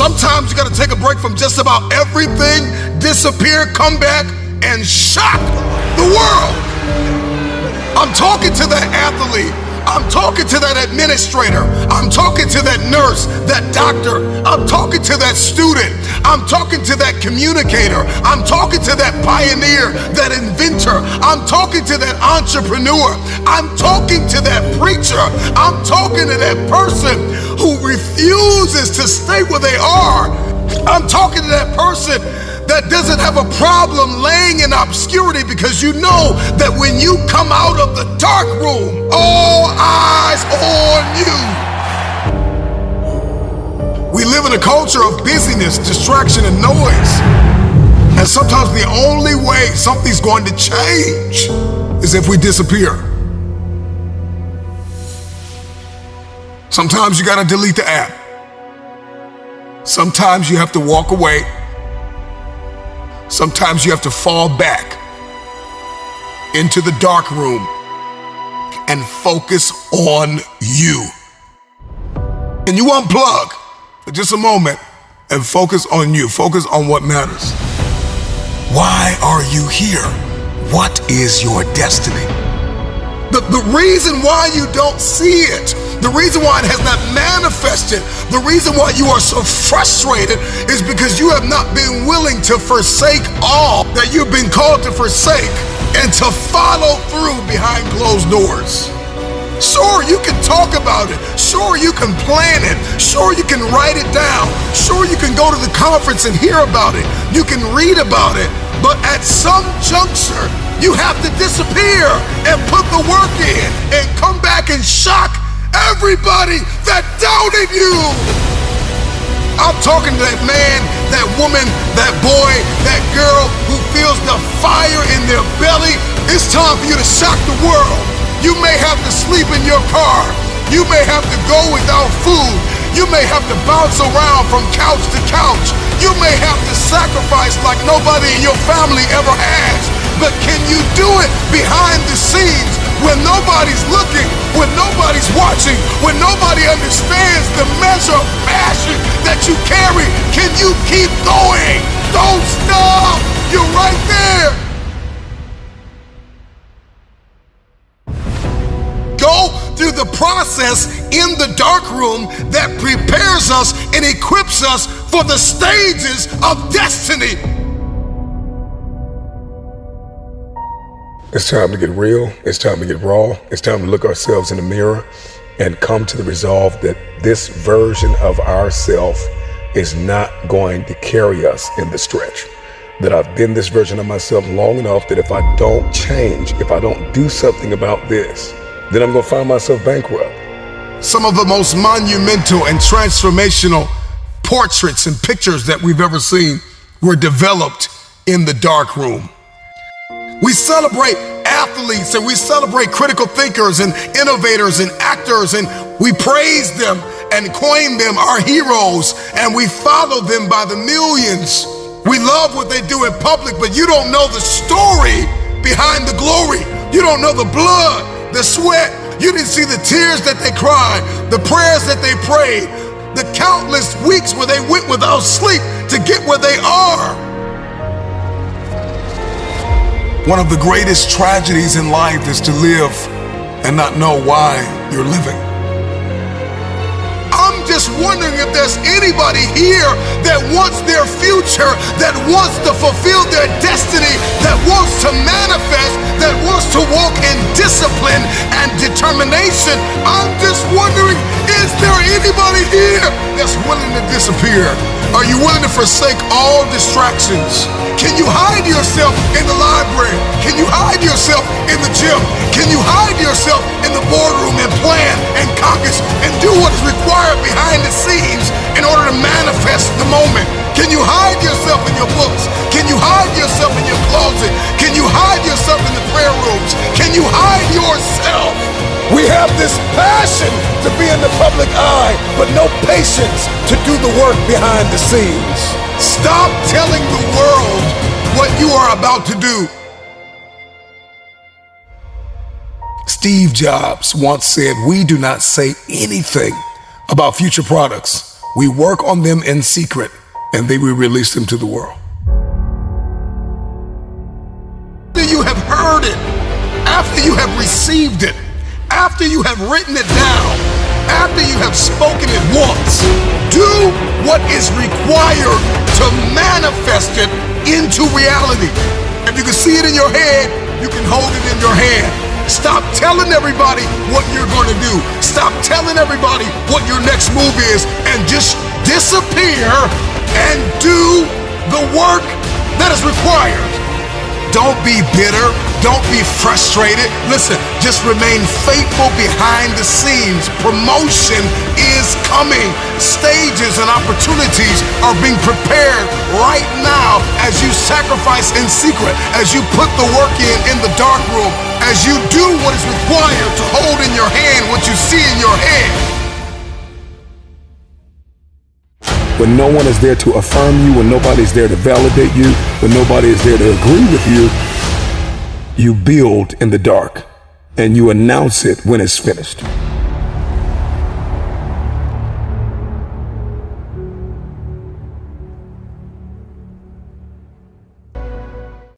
Sometimes you gotta take a break from just about everything, disappear, come back, and shock the world. I'm talking to that athlete. I'm talking to that administrator. I'm talking to that nurse, that doctor. I'm talking to that student. I'm talking to that communicator. I'm talking to that pioneer, that inventor. I'm talking to that entrepreneur. I'm talking to that preacher. I'm talking to that person who refuses to stay where they are. I'm talking to that person that doesn't have a problem laying in obscurity, because you know that when you come out of the dark room, all eyes on you. We live in a culture of busyness, distraction, and noise. And sometimes the only way something's going to change is if we disappear. Sometimes you gotta delete the app. Sometimes you have to walk away. Sometimes you have to fall back into the dark room and focus on you. And you unplug for just a moment and focus on you. Focus on what matters. Why are you here? What is your destiny? The reason why you don't see it, the reason why it has not manifested, the reason why you are so frustrated is because you have not been willing to forsake all that you've been called to forsake and to follow through behind closed doors. Sure, you can talk about it. Sure, you can plan it. Sure, you can write it down. Sure, you can go to the conference and hear about it. You can read about it. But at some juncture, you have to disappear and put the work in and come back and shock everybody that doubted you. I'm talking to that man, that woman, that boy, that girl who feels the fire in their belly. It's time for you to shock the world. You may have to sleep in your car. You may have to go without food. You may have to bounce around from couch to couch. You may have to sacrifice like nobody in your family ever has. But can you do it behind the scenes when nobody's looking, when nobody's watching, when nobody understands the measure of passion that you carry? Can you keep going? Don't stop. You're right there. Go through the process in the dark room that prepares us and equips us for the stages of destiny. It's time to get real. It's time to get raw. It's time to look ourselves in the mirror and come to the resolve that this version of ourself is not going to carry us in the stretch. That I've been this version of myself long enough that if I don't change, if I don't do something about this, then I'm gonna find myself bankrupt. Some of the most monumental and transformational portraits and pictures that we've ever seen were developed in the dark room. We celebrate athletes and we celebrate critical thinkers and innovators and actors, and we praise them and coin them our heroes, and we follow them by the millions. We love what they do in public, but you don't know the story behind the glory. You don't know the blood, the sweat. You didn't see the tears that they cried, the prayers that they prayed, the countless weeks where they went without sleep to get where they are. One of the greatest tragedies in life is to live and not know why you're living. I'm just wondering if there's anybody here that wants their future, that wants to fulfill their destiny, that wants to manifest, that wants to walk in discipline and determination. I'm just wondering, is there anybody here that's willing to disappear? Are you willing to forsake all distractions? Can you hide yourself in the library? Can you hide yourself in the gym? Can you hide yourself in the boardroom and plan and caucus and do what is required behind the scenes in order to manifest the moment? Can you hide yourself in your books? Can you hide yourself in your closet? Can you hide yourself in the prayer rooms? Can you hide yourself? We have this passion to be in the public eye, but no patience to do the work behind the scenes. Stop telling the world what you are about to do. Steve Jobs once said, "We do not say anything about future products. we work on them in secret, and then we release them to the world. After you have heard it, after you have received it, after you have written it down, after you have spoken it once, do what is required to manifest it into reality. If you can see it in your head, you can hold it in your hand. Stop telling everybody what you're going to do. Stop telling everybody what your next move is, and just disappear and do the work that is required. Don't be bitter. Don't be frustrated. Listen, just remain faithful behind the scenes. Promotion is coming. Stages and opportunities are being prepared right now as you sacrifice in secret, as you put the work in the dark room, as you do what is required to hold in your hand what you see in your head. When no one is there to affirm you, when nobody's there to validate you, when nobody is there to agree with you, you build in the dark and you announce it when it's finished.